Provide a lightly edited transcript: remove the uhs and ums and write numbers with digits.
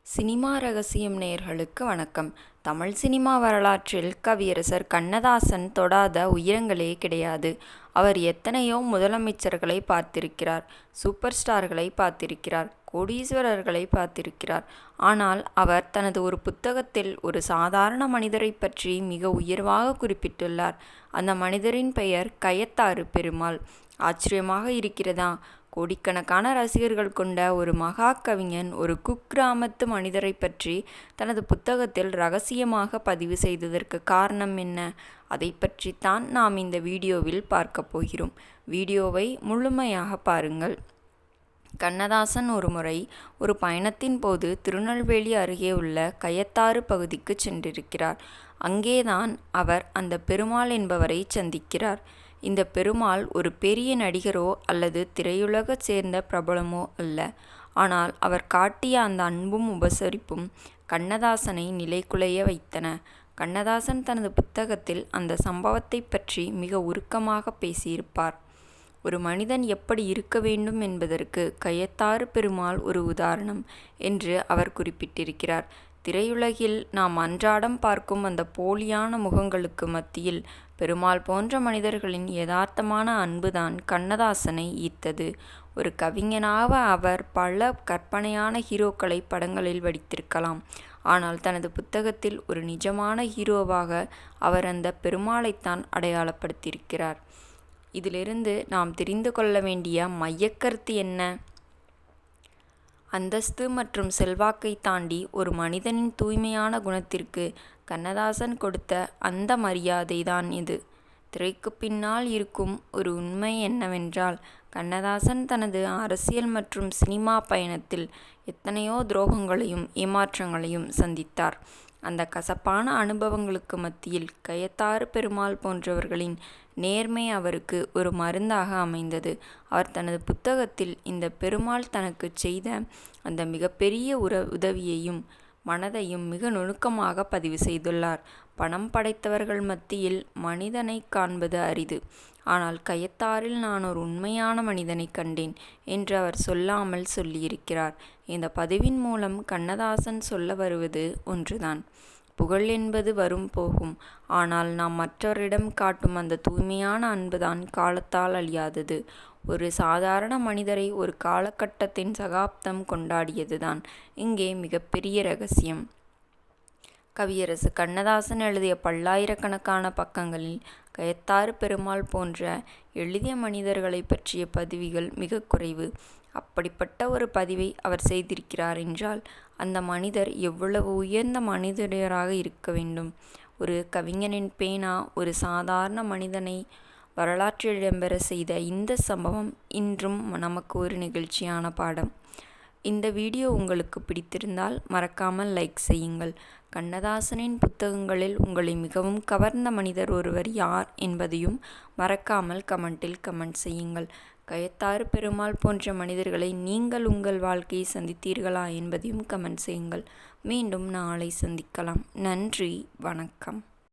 Cinema ரகசியம் நேயர்களுக்கு வணக்கம். தமிழ் சினிமா வரலாற்றில் கவியரசர் கண்ணதாசன் தொடாத உயரங்களே கிடையாது. அவர் எத்தனையோ முதலமைச்சர்களை பார்த்திருக்கிறார், சூப்பர் ஸ்டார்களை பார்த்திருக்கிறார், கோடீஸ்வரர்களை பார்த்திருக்கிறார். ஆனால் அவர் தனது ஒரு புத்தகத்தில் ஒரு சாதாரண மனிதரை பற்றி மிக உயர்வாக குறிப்பிட்டுள்ளார். அந்த மனிதரின் பெயர் கயத்தாறு பெருமாள். ஆச்சரியமாக இருக்கிறதா? கோடிக்கணக்கான ரசிகர்கள் கொண்ட ஒரு மகா கவிஞன் ஒரு குக்கிராமத்து மனிதரை பற்றி தனது புத்தகத்தில் ரகசியமாக பதிவு செய்ததற்கு காரணம் என்ன? அதை பற்றித்தான் நாம் இந்த வீடியோவில் பார்க்க போகிறோம். வீடியோவை முழுமையாக பாருங்கள். கண்ணதாசன் ஒருமுறை ஒரு பயணத்தின் போது திருநெல்வேலி அருகே உள்ள கயத்தாறு பகுதிக்கு சென்றிருக்கிறார். அங்கேதான் அவர் அந்த பெருமாள் என்பவரை சந்திக்கிறார். இந்த பெருமாள் ஒரு பெரிய நடிகரோ அல்லது திரையுலகச் சேர்ந்த பிரபலமோ அல்ல. ஆனால் அவர் காட்டிய அந்த அன்பும் உபசரிப்பும் கண்ணதாசனை நிலைகுலைய வைத்தன. கண்ணதாசன் தனது புத்தகத்தில் அந்த சம்பவத்தை பற்றி மிக உருக்கமாக பேசியிருப்பார். ஒரு மனிதன் எப்படி இருக்க வேண்டும் என்பதற்கு கயத்தாறு பெருமாள் ஒரு உதாரணம் என்று அவர் குறிப்பிட்டிருக்கிறார். திரையுலகில் நாம் அன்றாடம் பார்க்கும் அந்த போலியான முகங்களுக்கு மத்தியில் பெருமாள் போன்ற மனிதர்களின் யதார்த்தமான அன்புதான் கண்ணதாசனை ஈர்த்தது. ஒரு கவிஞனாக அவர் பல கற்பனையான ஹீரோக்களை படங்களில் வடித்திருக்கலாம். ஆனால் தனது புத்தகத்தில் ஒரு நிஜமான ஹீரோவாக அவர் அந்த பெருமாளைத்தான் அடையாளப்படுத்தியிருக்கிறார். இதிலிருந்து நாம் தெரிந்து கொள்ள வேண்டிய மையக்கருத்து என்ன? அந்தஸ்து மற்றும் செல்வாக்கை தாண்டி ஒரு மனிதனின் தூய்மையான குணத்திற்கு கண்ணதாசன் கொடுத்த அந்த மரியாதைதான் இது. திரைக்கு பின்னால் இருக்கும் ஒரு உண்மை என்னவென்றால், கண்ணதாசன் தனது அரசியல் மற்றும் சினிமா பயணத்தில் எத்தனையோ துரோகங்களையும் ஏமாற்றங்களையும் சந்தித்தார். அந்த கசப்பான அனுபவங்களுக்கு மத்தியில் கயத்தாறு பெருமாள் போன்றவர்களின் நேர்மை அவருக்கு ஒரு மருந்தாக அமைந்தது. அவர் தனது புத்தகத்தில் இந்த பெருமாள் தனக்கு செய்த அந்த மிகப்பெரிய உதவியையும் மனதையும் மிக நுணுக்கமாக பதிவு செய்துள்ளார். பணம் படைத்தவர்கள் மத்தியில் மனிதனை காண்பது அரிது. ஆனால் கயத்தாறில் நான் ஒரு உண்மையான மனிதனை கண்டேன் என்று அவர் சொல்லாமல் சொல்லியிருக்கிறார். இந்த பதிவின் மூலம் கண்ணதாசன் சொல்ல வருவது ஒன்றுதான். புகழ் என்பது வரும் போகும். ஆனால் நாம் மற்றவரிடம் காட்டும் அந்த தூய்மையான அன்புதான் காலத்தால் அழியாதது. ஒரு சாதாரண மனிதரை ஒரு காலகட்டத்தின் சகாப்தம் கொண்டாடியதுதான் இங்கே மிகப்பெரிய ரகசியம். கவியரசு கண்ணதாசன் எழுதிய பல்லாயிரக்கணக்கான பக்கங்களில் கயத்தாறு பெருமாள் போன்ற எளிய மனிதர்களை பற்றிய பதிவுகள் மிக குறைவு. அப்படிப்பட்ட ஒரு பதிவை அவர் செய்திருக்கிறார் என்றால் அந்த மனிதர் எவ்வளவு உயர்ந்த மனிதராக இருக்க வேண்டும். ஒரு கவிஞனின் பேனா ஒரு சாதாரண மனிதனை வரலாற்றில் இடம்பெற செய்த இந்த சம்பவம் இன்றும் நமக்கு ஒரு நிகழ்ச்சியான பாடம். இந்த வீடியோ உங்களுக்கு பிடித்திருந்தால் மறக்காமல் லைக் செய்யுங்கள். கண்ணதாசனின் புத்தகங்களில் உங்களை மிகவும் கவர்ந்த மனிதர் ஒருவர் யார் என்பதையும் மறக்காமல் கமெண்டில் கமெண்ட் செய்யுங்கள். கயத்தாறு பெருமாள் போன்ற மனிதர்களை நீங்கள் உங்கள் வாழ்க்கையை சந்தித்தீர்களா என்பதையும் கமெண்ட் செய்யுங்கள். மீண்டும் நாளை சந்திக்கலாம். நன்றி, வணக்கம்.